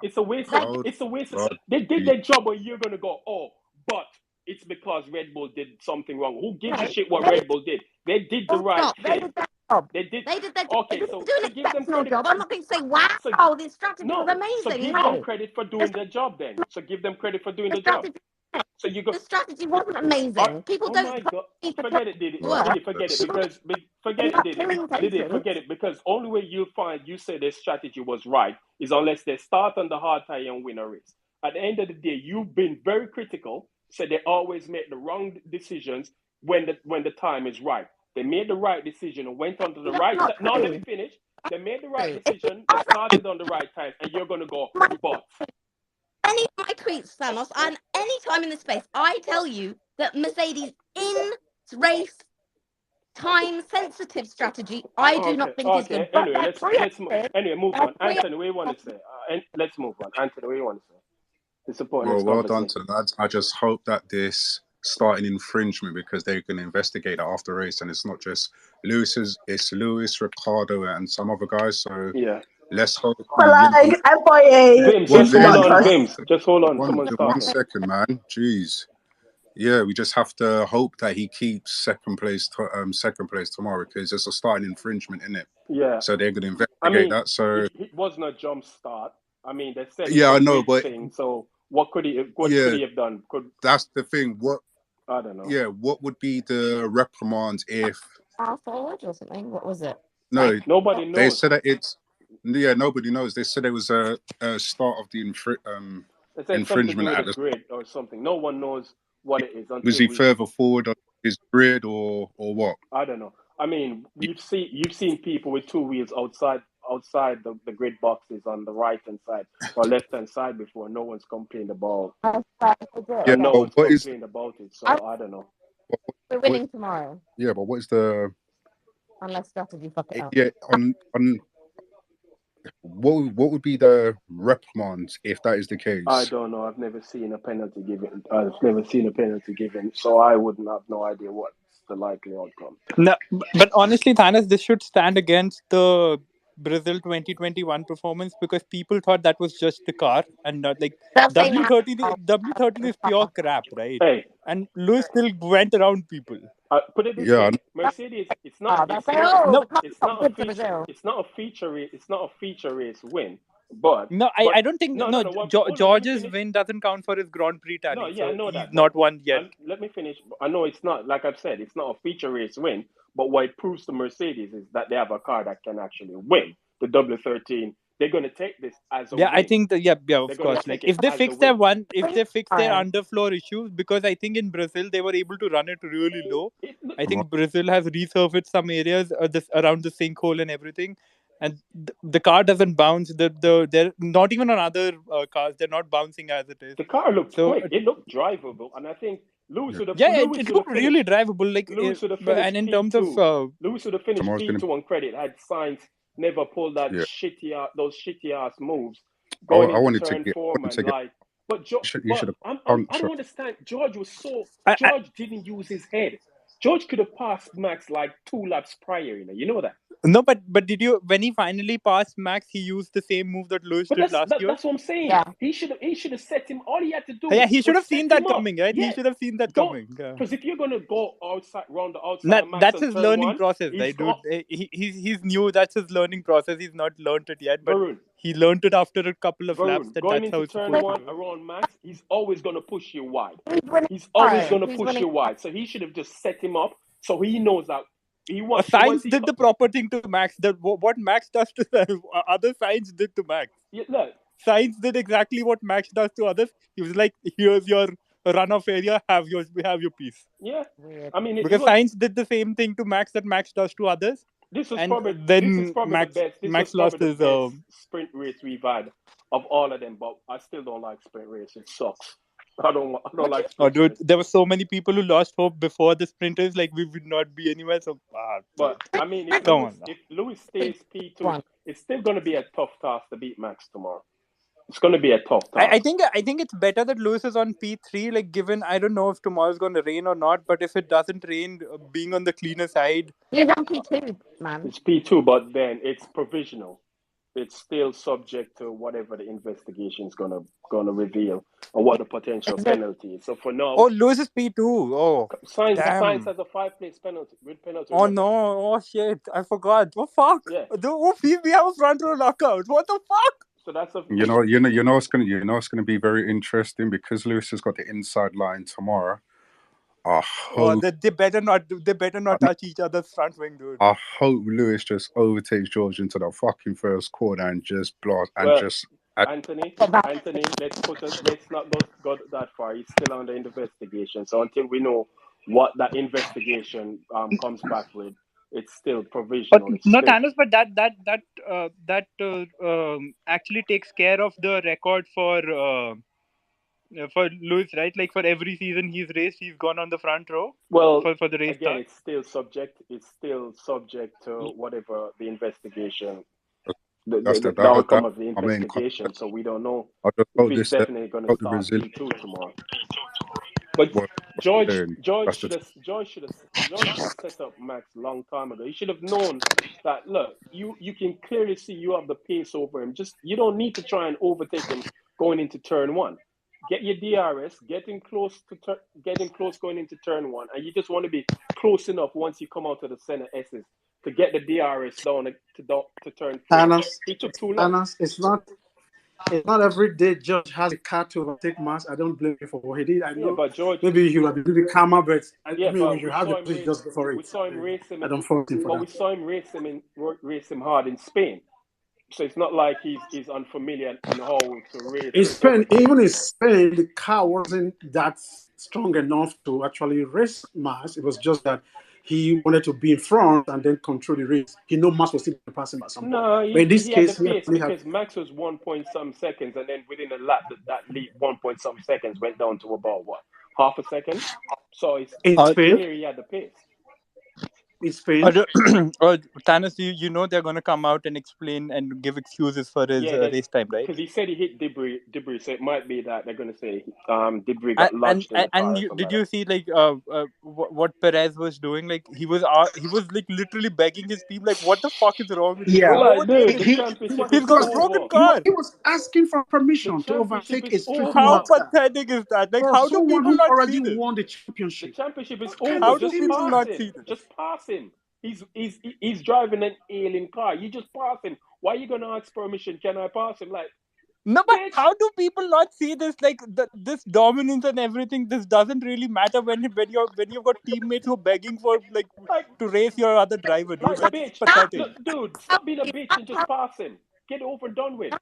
It's a waste. Oh, It's a waste. God. They did their job, and you're gonna go, oh, but it's because Red Bull did something wrong. Who gives a No, shit what they Red Bull did? They did the right stop. They thing. did their job. They did. They did their job. They Okay, didn't do an so give them exceptional credit. job. I'm not going to say, So wow, this strategy was no, so amazing. give them No, credit for the, doing their job then. So give them credit for doing the the job. strategy, So you go. the strategy wasn't amazing. People Oh don't my God! need to Forget it, did it? Right. Did work. it? Forget it That's- People because forget end it, up did it? killing Did it? patients. Forget it because only way you'll find you say their strategy was right is unless they start on the hard tire and win a race. At the end of the day, you've been very critical. So they always make the wrong decisions when the time is right. They made the right decision and went on to the That's right. not Now let me true. finish. They made the right If decision. They started on the right time, and you're gonna go, but any of my tweets, Thanos, and any time in the space, I tell you that Mercedes in race time sensitive strategy, I do not think is good. But Anyway, they're let's preemptive. anyway move They're on. Anthony, what do you want to say? And let's move on. Anthony, what do you want to say? It's a pointless well done conversation. to the lads. I just hope that this starting infringement because they can investigate that after race, and it's not just it's Lewis, Ricardo, and some other guys. So Yeah. let's hope. But like FIA Vims, Well, is just too hold much. on. Vim, Vims, just hold on. one Someone's talking. second, man. Jeez. Yeah, we just have to hope that he keeps second place tomorrow because it's a starting infringement, isn't it? Yeah. So they're going to investigate I mean, that. So it wasn't a jump start. I mean, they said it's yeah, a I know, grid but thing. So what could he have done? that's the thing. I don't know. Yeah, what would be the reprimand if Fast forward or something. What was it? no? Nobody knows. They said that it's nobody knows. They said it was a start of the They said something to do infringement with at a the. grid or something. No one knows what it is Was until he further forward on his grid or what? I don't know. I mean, you've seen people with two wheels outside the grid boxes on the right hand side or left hand side before. No one's complained about. Yeah, And no but one's complained about it. So I don't know. We're winning tomorrow. Yeah, but what is the Unless strategy fuck it up. yeah on what would be the reprimand if that is the case? I don't know. I've never seen a penalty given. So I wouldn't have no idea what's the likely outcome. No, but honestly, Thanos, this should stand against the Brazil 2021 performance because people thought that was just the car and not like W13 is pure crap, right? Hey, And Lewis still went around people. put it this Yeah, way: Mercedes. It's not. That's It's no, not. No, It's not a feature. It's not a feature race win. But no, I don't think no. George's win doesn't count for his Grand Prix tally. No, yeah, I know he's that. not won yet. Let me finish. I know it's not, like I've said, it's not a feature race win, but what it proves to Mercedes is that they have a car that can actually win the W13. They're going to take this as a win. I think that of course. Like if they fix their underfloor issues, because I think in Brazil they were able to run it really low. I think Brazil has resurfaced some areas around the sinkhole and everything. And the car doesn't bounce. They're not even on other cars. They're not bouncing as it is. The car looked quick. It looked drivable, and I think Lewis would have. It looked really drivable. Like Lewis would have finished and in P2. terms of Lewis would have finished P2 on credit had Sainz never pulled that those shitty ass moves going into turn 4, man. Like, but I don't understand. George didn't use his head. George could have passed Max like 2 laps prior. You know that. No, but did you, when he finally passed Max, he used the same move that Lewis did last year? That's what I'm saying. Yeah. He should have set him. All he had to do. Yeah, he should have seen that coming, right? Yeah. He should have seen that coming. Because if you're gonna go round the outside, that's his learning process, right, dude? He's new. That's his learning process. He's not learned it yet, but he learned it after a couple of laps. Going into turn 1 around Max, he's always gonna push you wide. He's always gonna push you wide. So he should have just set him up so he knows that. Sainz did the proper thing to Max. What Max does to other Sainz did to Max. Yeah, look. Sainz did exactly what Max does to others. He was like, "Here's your runoff area. Have your piece." Yeah, I mean, because Sainz did the same thing to Max that Max does to others. This is probably Max, the best. Max lost his sprint race we've had of all of them, but I still don't like sprint race. It sucks. I don't like. Oh, dude, there were so many people who lost hope before the sprinters. Like we would not be anywhere. So, but I mean, if Lewis stays P2, it's still going to be a tough task to beat Max tomorrow. It's going to be a tough task. I think it's better that Lewis is on P3. Like, given I don't know if tomorrow's going to rain or not, but if it doesn't rain, being on the cleaner side, he's on P2, man. It's P2, but then it's provisional. it's still subject to whatever the investigation is gonna reveal or what the potential penalty is. So for now, Lewis is P2. Sainz has a 5-place penalty with penalty. No! Shit! I forgot. What fuck? Yeah. We have a front row knockout. What the fuck? So that's a it's gonna be very interesting because Lewis has got the inside line tomorrow. They better not touch each other's front wing, dude. I hope Lewis just overtakes George into the fucking first corner and just blast Anthony, let's not go that far. He's still under investigation. So until we know what that investigation comes back with, it's still provisional. Thanos, but that actually takes care of the record for Lewis, right? Like for every season he's raced, he's gone on the front row. Well, for the race again, it's still subject to whatever the investigation. The outcome of the investigation, so we don't know if he's definitely going to start P2 tomorrow. But George should have set up Max a long time ago. He should have known that. Look, you can clearly see you have the pace over him. You don't need to try and overtake him going into turn one. Get your DRS, getting close going into turn one, and you just want to be close enough once you come out of the center S's to get the DRS down to turn 4. He took too long. It's not every day George has a car to overtake Max. I don't blame him for what he did. I know, but George, maybe he would have been really calmer, but we have the just before it. We saw him race him. I don't fault him for that. We saw him race him hard in Spain. So it's not like he's unfamiliar in how to race. In Spain, even in Spain, the car wasn't that strong enough to actually race Max. It was just that he wanted to be in front and then control the race. He knew Max was still passing by some point. But in this case, had the pace because Max was 1 point some seconds, and then within a lap, that lead 1 point some seconds went down to about what, half a second. So it's clear he had the pace. In Spain. Thanos, you know they're going to come out and explain and give excuses for his race time, right? Because he said he hit debris, so it might be that they're going to say debris got lodged in the car. Did you see what Perez was doing? Like he was like literally begging his team, like, what the fuck is wrong with you? He's got a broken car. He was asking for permission to overtake a street. How pathetic is that? Like, how do people not see this? Won the championship. The championship is over. How do people not see this? Just pass him. He's driving an alien car. You just pass him. Why are you gonna ask permission? Can I pass him? Like, no, but how do people not see this? Like this dominance and everything. This doesn't really matter when you've got teammates who are begging for to race your other driver. Dude, that's pathetic. Look, dude, stop being a bitch and just pass him. Get over and done with.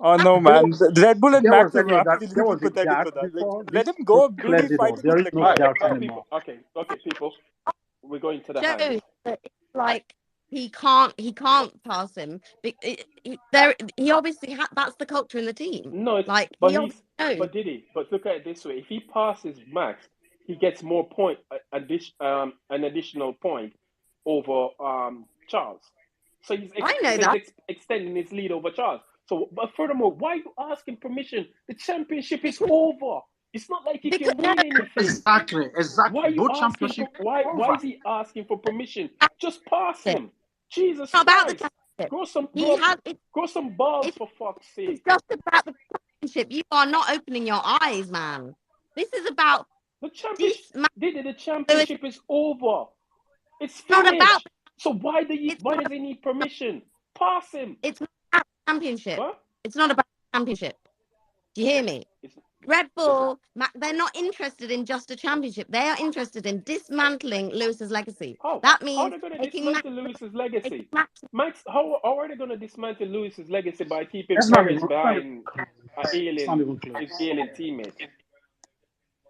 Oh no, man! Red Bull and Max are absolutely pathetic for that. Like, let him go. Really fight it. Okay, people. We're going to the house. Like he can't pass him. He obviously that's the culture in the team. No, it's like but did he? But look at it this way: if he passes Max, he gets more an additional point over Charles. So he's extending his lead over Charles. So, but furthermore, why are you asking permission? The championship is over. It's not like he can win anything. Exactly. Why is he asking for permission? Just pass him. Jesus Christ. Grow some balls, for fuck's sake. It's just about the championship. You are not opening your eyes, man. This is about the championship. The championship is over. It's finished. Not about. So why does he need permission? Pass him. It's not about the championship. What? It's not about the championship. Do you hear me? Red Bull, they're not interested in just a championship. They are interested in dismantling Lewis's legacy. That means how are they going to dismantle Lewis's legacy? Max, how are they going to dismantle Lewis's legacy by keeping Perez behind his alien teammate?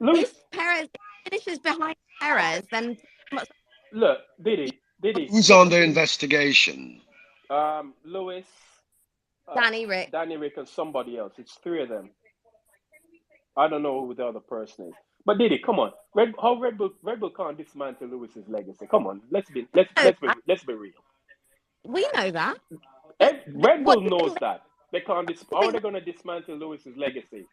If Perez finishes behind Perez, then look, did he? Who's under investigation? Lewis, Danny Rick, and somebody else. It's 3 of them. I don't know who the other person is. But Diddy, come on. Red Bull can't dismantle Lewis's legacy. Come on. Let's be real. We know that. Red Bull knows that. They can't how are they gonna dismantle Lewis's legacy?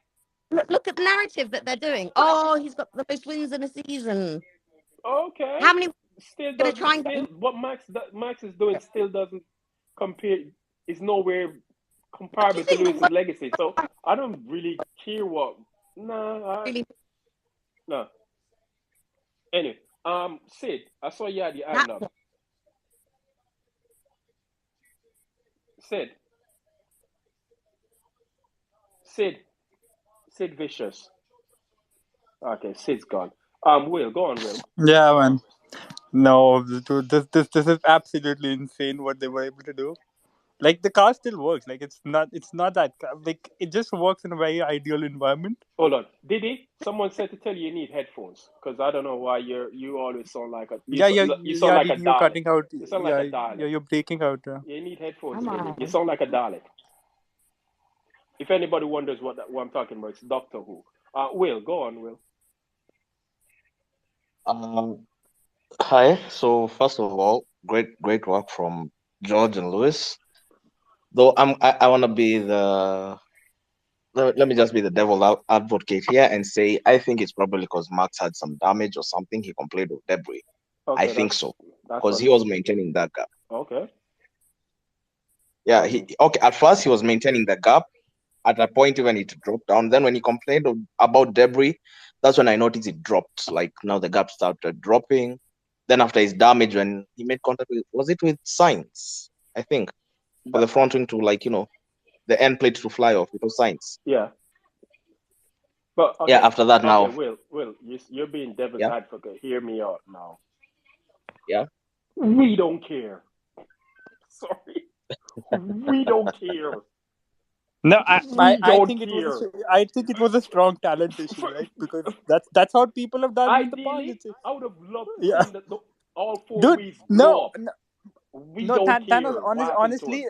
Look at the narrative that they're doing. Oh, he's got the most wins in a season. Okay. How many what Max is doing still doesn't compare. is nowhere comparable to Lewis's legacy. So I don't really care what. No. Anyway, Sid, I saw you had your hand up. Sid Vicious. Okay, Sid's gone. Will, go on, Will. Yeah, man. No, this is absolutely insane what they were able to do. Like the car still works. Like it's not that like it just works in a very ideal environment. Hold on, Diddy. Someone said to tell you need headphones because I don't know why you always sound like a you sound like a Dalek. You're cutting out. You sound like a Dalek. Yeah, you're breaking out. You need headphones. You sound like a Dalek. If anybody wonders what I'm talking about, it's Doctor Who. Will, go on, Will. Hi. So first of all, great work from George and Lewis. Though I want to be let me just be the devil advocate here and say I think it's probably because Max had some damage or something. He complained of debris. Okay, I think so because he was maintaining that gap. Okay. Yeah. At first he was maintaining the gap. At a point even it dropped down. Then when he complained about debris, that's when I noticed it dropped. Like now the gap started dropping. Then after his damage, when he made contact with Sainz, I think, for the front wing to the end plate to fly off. It was Sainz. Yeah. But okay. Yeah, after that now. Will, you're being devil's advocate. Hear me out now. Yeah. We don't care. Sorry. We don't care. No, I think it was a strong talent issue, right? Because that's how people have done it in the past. I would have loved to see all four wheels blow up. We don't Thanos, care. honestly,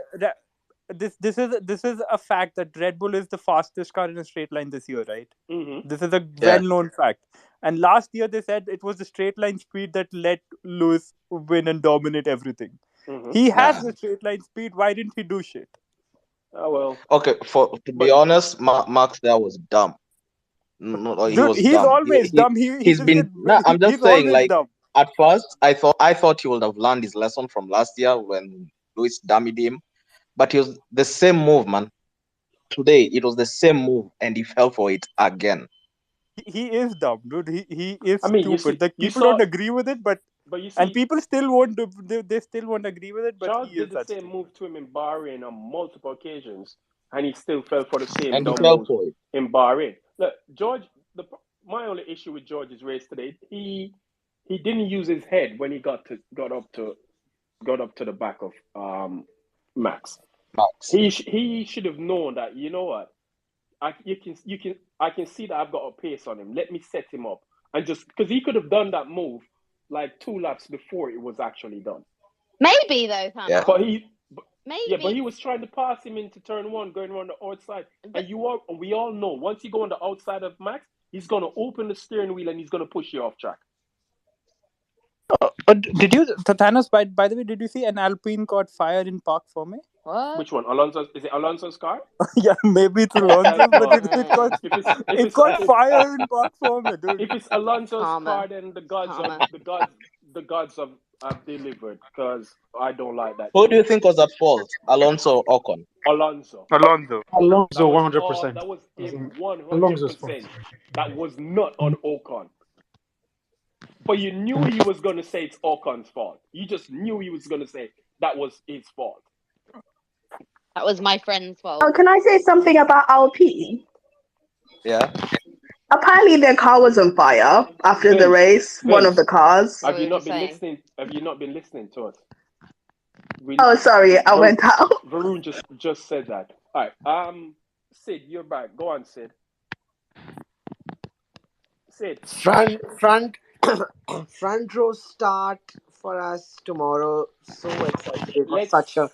this is a fact that Red Bull is the fastest car in a straight line this year, right? Mm-hmm. This is a well-known fact. And last year they said it was the straight line speed that let Lewis win and dominate everything. Mm-hmm. He has the straight line speed. Why didn't he do shit? Oh well. Okay, to be honest, Max there was dumb. No, he's dumb. Always dumb. I'm just saying, like dumb. At first, I thought he would have learned his lesson from last year when Lewis dummied him, but it was the same move, man. Today it was the same move, and he fell for it again. He is dumb, dude. He is stupid. People don't agree with it, but you see, and people still won't. They still won't agree with it. But Charles did the same move to him in Bahrain on multiple occasions, and he still fell for the same. And he fell for it in Bahrain. Look, George. My only issue with George's race today, he didn't use his head when he got up to the back of Max. He should have known that. You know what? I can see that I've got a pace on him. Let me set him up, and just because he could have done that move like 2 laps before it was actually done. Maybe though, Thanos. Yeah. But he was trying to pass him into turn 1, going around the outside. And we all know once you go on the outside of Max, he's gonna open the steering wheel and he's gonna push you off track. Did you, Thanos? By the way, did you see an Alpine caught fire in Parc Fermé? What? Which one? Alonso? Is it Alonso's car? Yeah, maybe it's Alonso, but it caught fire in Parc Fermé, dude. If it's Alonso's car, then the gods have delivered, because I don't like that. Who do you think was at fault, Alonso or Ocon? Alonso, 100%. That was 100%. That was not on Ocon. But you knew he was going to say it's Ocon's fault. You just knew he was going to say that was his fault. That was my friend's fault. Oh, can I say something about Alpine? Yeah. Apparently their car was on fire after the race. One of the cars. Have you not been listening to us? Sorry, I went out. Varun just said that. All right. Sid, you're back. Go on, Sid. Sid. Front row start for us tomorrow. So excited! It was such a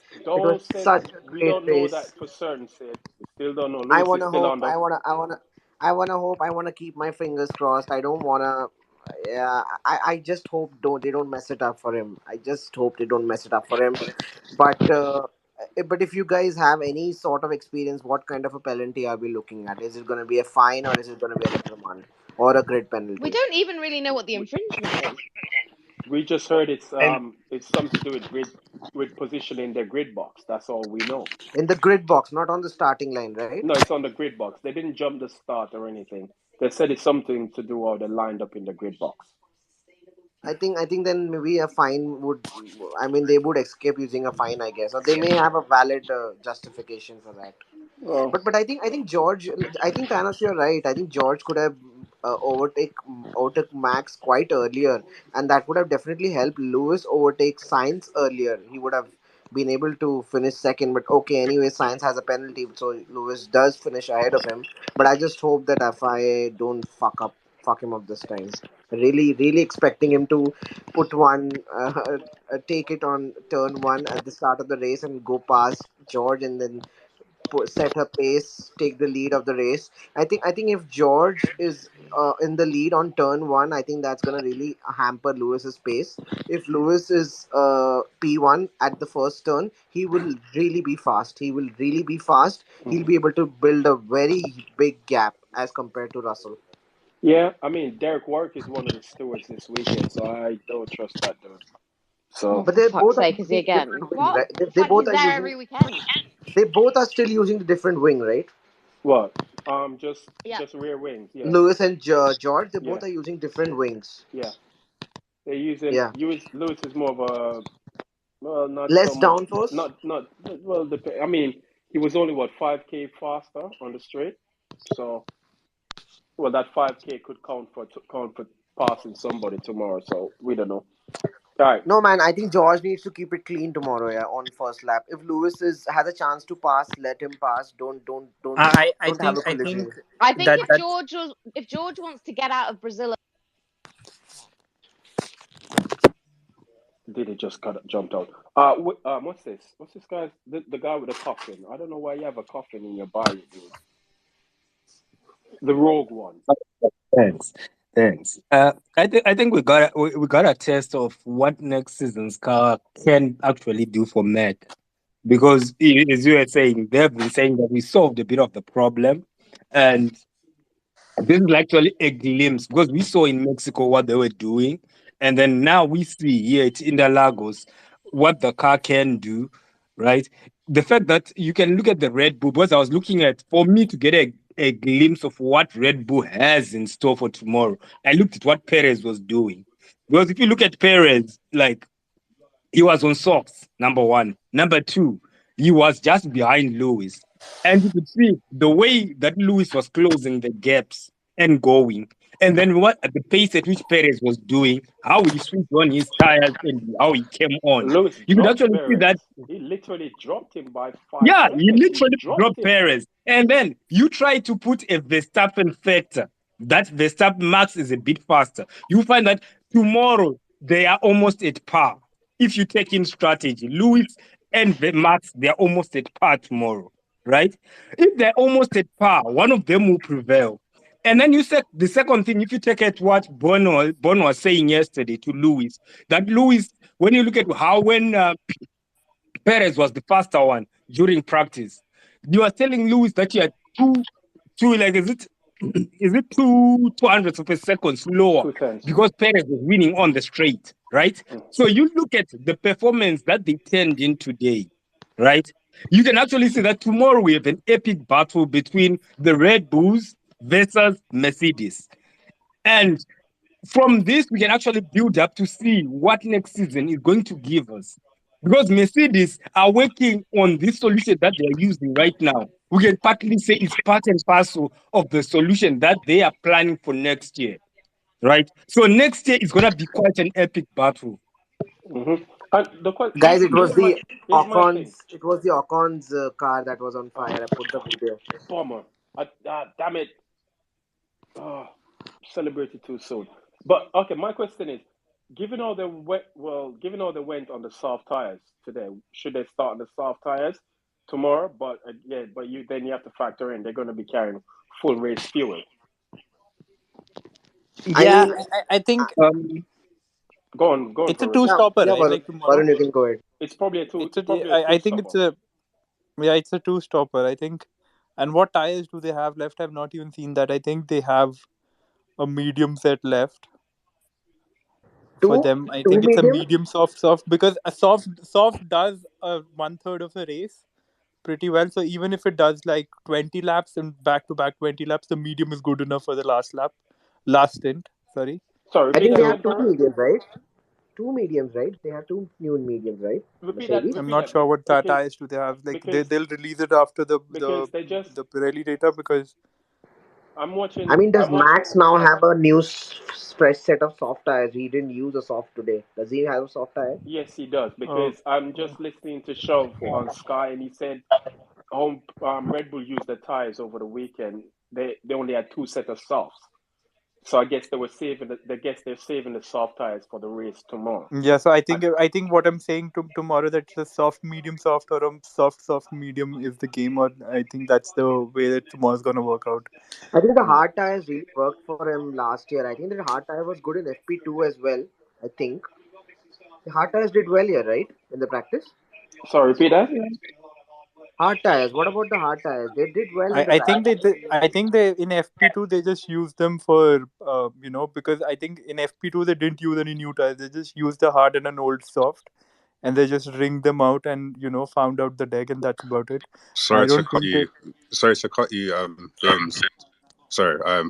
we don't know race. That for certain, Sid. We still don't know. I wanna hope. I wanna keep my fingers crossed. I don't wanna. Yeah, I just hope they don't mess it up for him. I just hope they don't mess it up for him. But if you guys have any sort of experience, what kind of a penalty are we looking at? Is it going to be a fine or is it going to be a reprimand or a grid penalty? We don't even really know what the infringement is. We just heard it's something to do with positioning the grid box. That's all we know. In the grid box, not on the starting line, right? No, it's on the grid box. They didn't jump the start or anything. They said it's something to do how they lined up in the grid box. I think then maybe a fine would. I mean, they would escape using a fine, I guess, or they may have a valid justification for that. Oh. But I think George. I think Thanos, you're right. I think George could have overtook Max quite earlier, and that would have definitely helped Lewis overtake Sainz earlier. He would have been able to finish second. But okay, anyway, Sainz has a penalty, so Lewis does finish ahead of him. But I just hope that FIA don't fuck him up this time. Really expecting him to put one, take it on turn one at the start of the race and go past George, and then set her pace, take the lead of the race. I think if George is in the lead on turn one, I think that's gonna really hamper Lewis's pace. If Lewis is P1 at the first turn, he will really be fast. He'll be able to build a very big gap as compared to Russell. Yeah, I mean, Derek Warwick is one of the stewards this weekend, so I don't trust that dude. So, but they both sake, is he again? What? Right? They both are there using, every weekend. They both are still using the different wing, right? What? Just rear wings. Yeah. Lewis and George, they both are using different wings. Yeah. They're using. Yeah. Lewis is more of a not less so much, downforce. Not well. I mean, he was only 5K faster on the straight, so that 5K could count for passing somebody tomorrow. So we don't know. All right. No, man, I think George needs to keep it clean tomorrow. Yeah, on first lap. If Lewis has a chance to pass, let him pass. Don't have a collision. I think if George wants to get out of Brazil. Did it just jumped out? What's this? What's this guy? The guy with the coffin. I don't know why you have a coffin in your bio, dude. The Rogue One. Thanks. I think we got a test of what next season's car can actually do for Matt, because as you were saying, they've been saying that we solved a bit of the problem, and this is actually a glimpse, because we saw in Mexico what they were doing, and then now we see here at Interlagos what the car can do, right? The fact that you can look at the Red Bull, because I was looking at, for me to get a glimpse of what Red Bull has in store for tomorrow, I looked at what Perez was doing. Because if you look at Perez, like, he was on socks, number one. Number two, he was just behind Lewis. And you could see the way that Lewis was closing the gaps and going. And then what at the pace at which Perez was doing, how he switched on his tires and how he came on. You could actually see that he literally dropped him by 5 Yeah, seconds. he literally dropped Perez. And then you try to put a Verstappen factor. That Verstappen Max is a bit faster. You find that tomorrow they are almost at par. If you take in strategy, Lewis and Max, they're almost at par tomorrow, right? If they're almost at par, one of them will prevail. And then you said the second thing, if you take at what Bono was saying yesterday to Lewis, that Lewis, when you look at when Perez was the faster one during practice, you are telling Lewis that you are is it 200ths of a second slower because Perez was winning on the straight, right? So you look at the performance that they turned in today, right? You can actually see that tomorrow we have an epic battle between the Red Bulls versus Mercedes. And from this, we can actually build up to see what next season is going to give us. Because Mercedes are working on this solution that they are using right now. We can partly say it's part and parcel of the solution that they are planning for next year, right? So next year is going to be quite an epic battle. Mm-hmm. Guys, it was the Ocon's car that was on fire. I put the video. Bomber. Damn it. Celebrated too soon. But okay, my question is, given all they went on the soft tires today, should they start on the soft tires tomorrow? But you have to factor in they're going to be carrying full race fuel. Yeah, I think. Go on. It's a two-stopper, right? Like tomorrow. You can go ahead. It's probably a two. I think it's a two-stopper. I think. And what tires do they have left? I've not even seen that. I think they have a medium set left. for them. I think it's a medium soft because a soft does 1/3 of a race pretty well. So even if it does like 20 laps and back to back 20 laps, the medium is good enough for the last stint. Sorry. I think they have two mediums, right? Two mediums, right? They have two new mediums, right? I'm not sure what tires do they have. Like they'll release it after the Pirelli data because I'm watching. I mean, does Max now have a new fresh set of soft tires? He didn't use a soft today. Does he have a soft tire? Yes, he does. Because I'm just listening to Shove on Sky, and he said Red Bull used the tires over the weekend. They only had 2 sets of softs. So I guess they're saving the soft tires for the race tomorrow. Yeah, so I think what I'm saying tomorrow that the soft medium soft or soft medium is the game, or I think that's the way that tomorrow's gonna work out. I think the hard tires really worked for him last year. I think the hard tire was good in FP2 as well. I think the hard tires did well here, right, in the practice. Sorry, repeat that. Hard tires. What about the hard tires? They did well. I think they in FP2 they just used them for because I think in FP2 they didn't use any new tires. They just used the hard and an old soft, and they just ringed them out and found out the deck, and that's about it. Sorry to cut you, Vince. Sorry,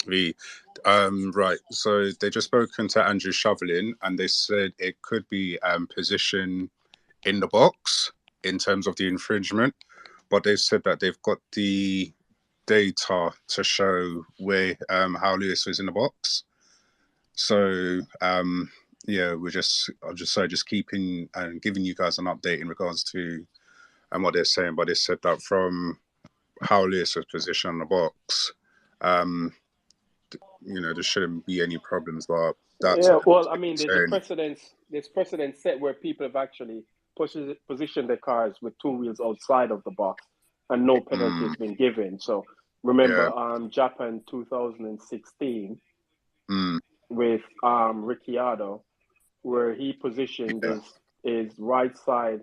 V. Right. So they just spoken to Andrew Shovelin, and they said it could be position in the box in terms of the infringement, but they said that they've got the data to show where how Lewis was in the box. So yeah, I'm just keeping and giving you guys an update in regards to what they're saying. But they said that from how Lewis was positioned in the box, there shouldn't be any problems. But that's well, I mean, there's precedent set where people have actually positioned their cars with 2 wheels outside of the box, and no penalty has been given. So remember, Japan 2016 with Ricciardo, where he positioned his right side,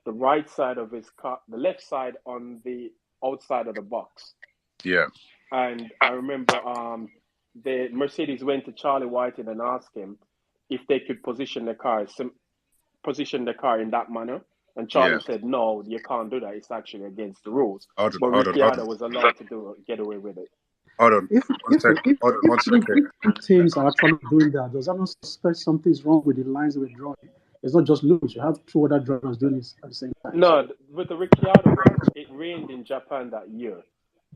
the right side of his car, the left side on the outside of the box. Yeah. And I remember the Mercedes went to Charlie Whiting and asked him if they could position the car in that manner. And Charlie said, no, you can't do that. It's actually against the rules. But Ricciardo was allowed to get away with it. Hold on. If teams are actually doing that, does that not suspect something's wrong with the lines we're drawing? It's not just Lewis. You have 2 other drivers doing this at the same time. No, with the Ricciardo one, it rained in Japan that year.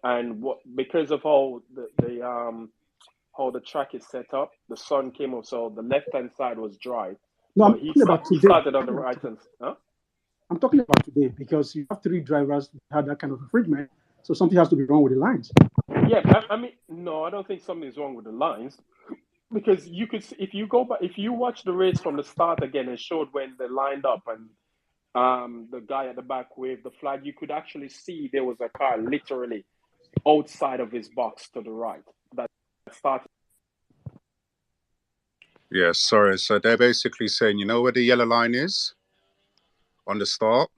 And because of how how the track is set up, the sun came up, so the left-hand side was dry. No, I'm talking about today. He started on the right hand. Huh? I'm talking about today because you have 3 drivers who had that kind of infringement, so something has to be wrong with the lines. Yeah, I mean, no, I don't think something's wrong with the lines, because you could, if you watch the race from the start again and showed when they lined up and the guy at the back waved the flag, you could actually see there was a car literally outside of his box to the right that started. Yeah, sorry. So they're basically saying, you know where the yellow line is on the start,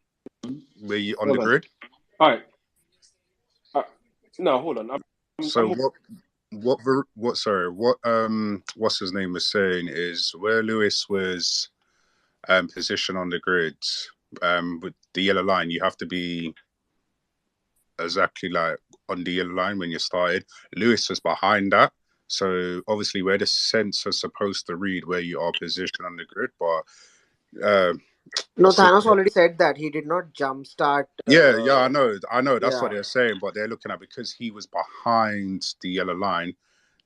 where you on the grid. All right. No, hold on. What's his name was saying is where Lewis was positioned on the grid with the yellow line, you have to be exactly like on the yellow line when you started. Lewis was behind that, so obviously where the sensor's supposed to read where you are positioned on the grid, but no, Thanos already said that he did not jump start. Yeah, I know. That's what they're saying, but they're looking at because he was behind the yellow line.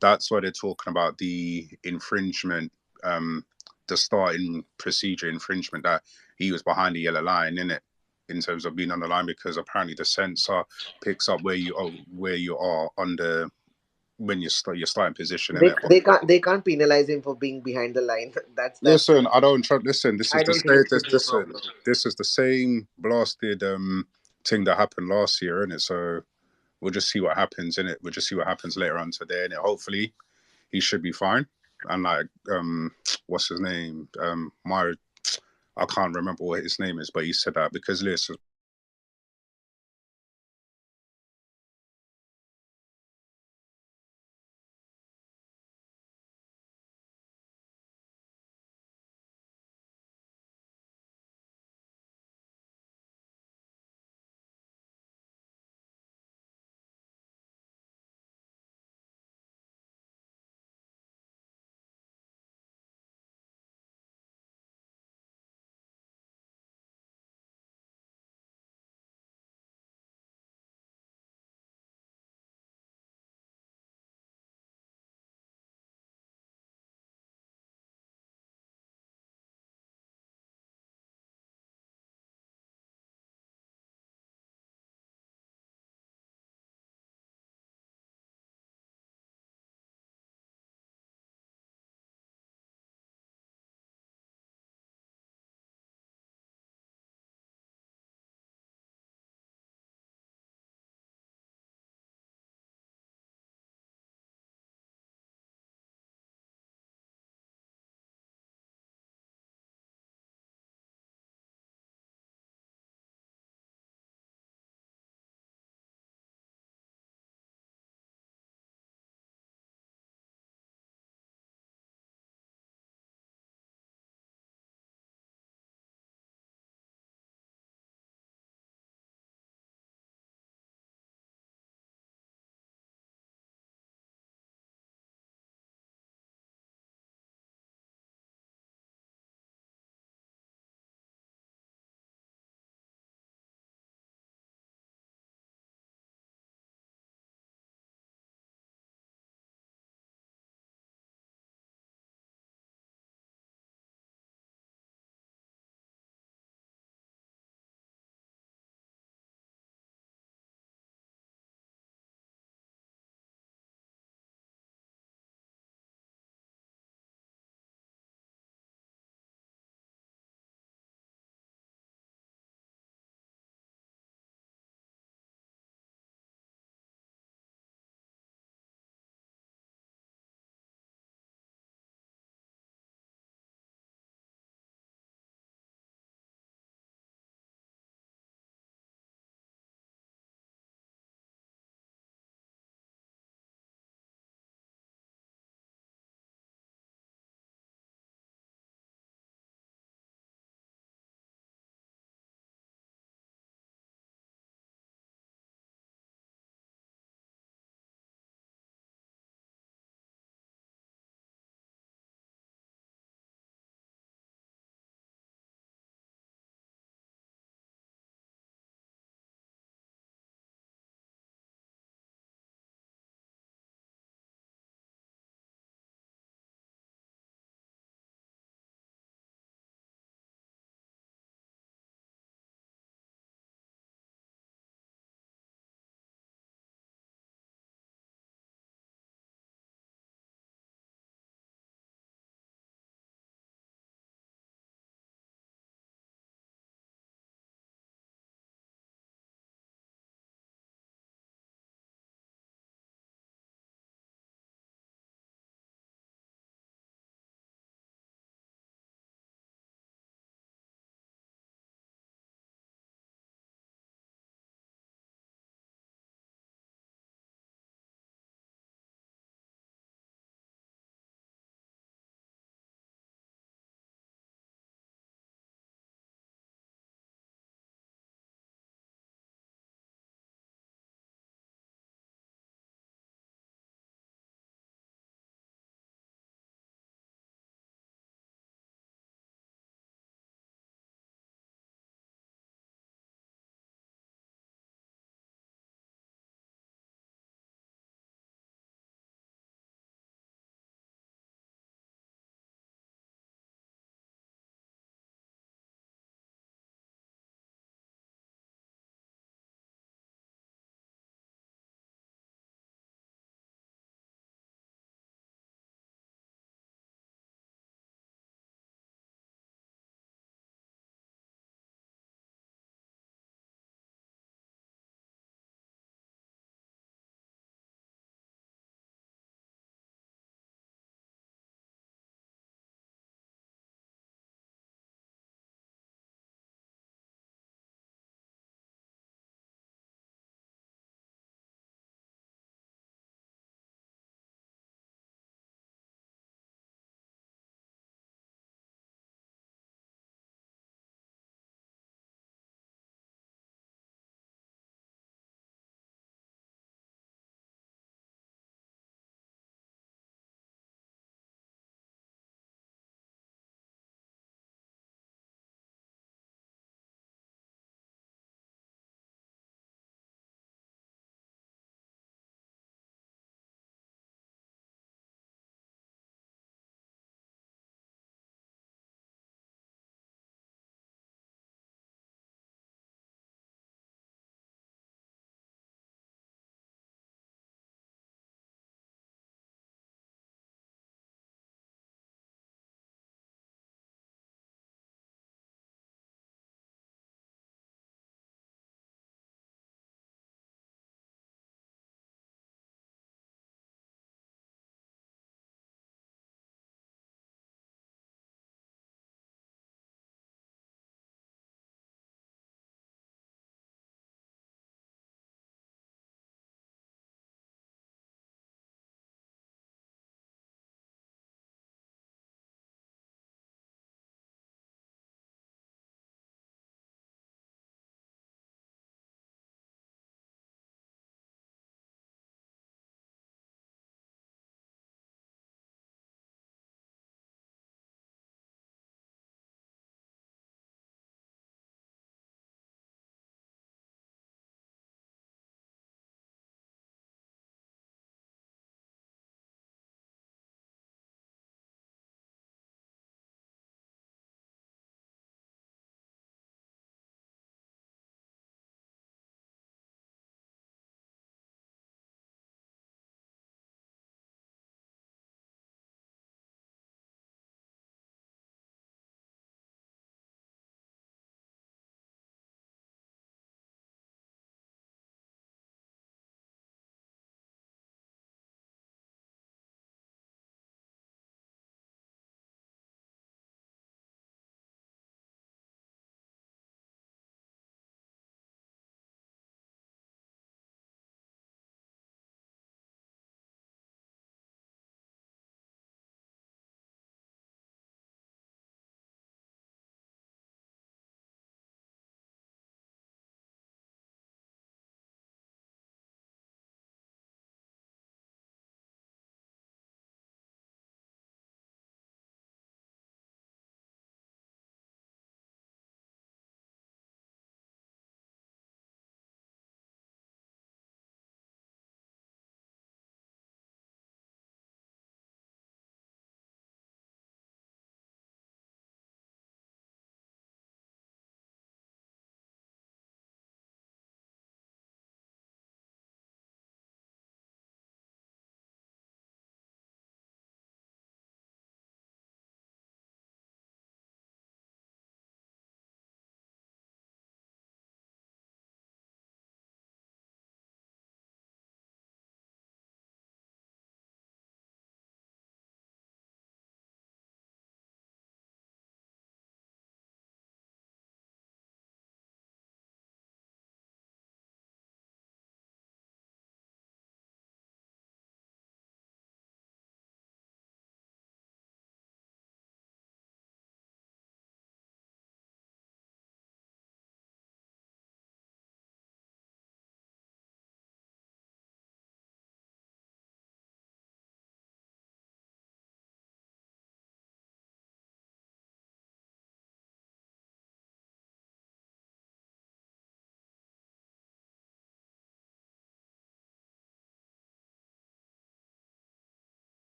That's why they're talking about the infringement, the starting procedure infringement, that he was behind the yellow line, innit? In terms of being on the line, because apparently the sensor picks up where you are on the when you're starting position. They can't penalize him for being behind the line. That's listen. I don't trust. Listen, this is this is the same blasted thing that happened last year, innit? So we'll just see what happens, innit? We'll just see what happens later on today, and hopefully he should be fine. And like what's his name? I can't remember what his name is, but he said that because Lewis was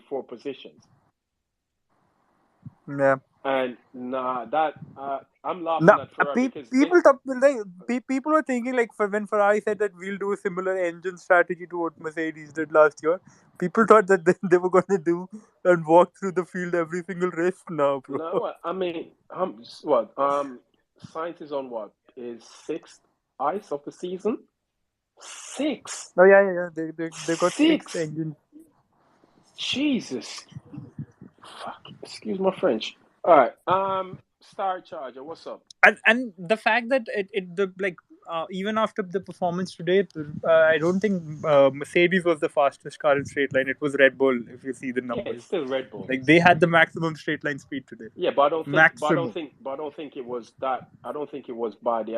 4 positions. Yeah. And that I'm laughing at Ferrari because people were thinking like when Ferrari said that we'll do a similar engine strategy to what Mercedes did last year. People thought that they were going to do and walk through the field every single race now, bro. No, I mean, Sainz is on what? Is 6th ice of the season? 6. Oh yeah. They got 6 engines. Jesus. Fuck. Excuse my French. All right. Star Charger, what's up? And the fact that even after the performance today, I don't think Mercedes was the fastest car in straight line. It was Red Bull. If you see the numbers, it's still Red Bull. Like they had the maximum straight line speed today. Yeah, but I don't think it was that. I don't think it was by the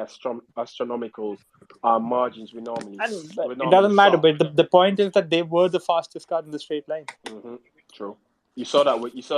astronomical margins we normally. It doesn't matter. But the point is that they were the fastest car in the straight line. Mm-hmm. True. You saw that.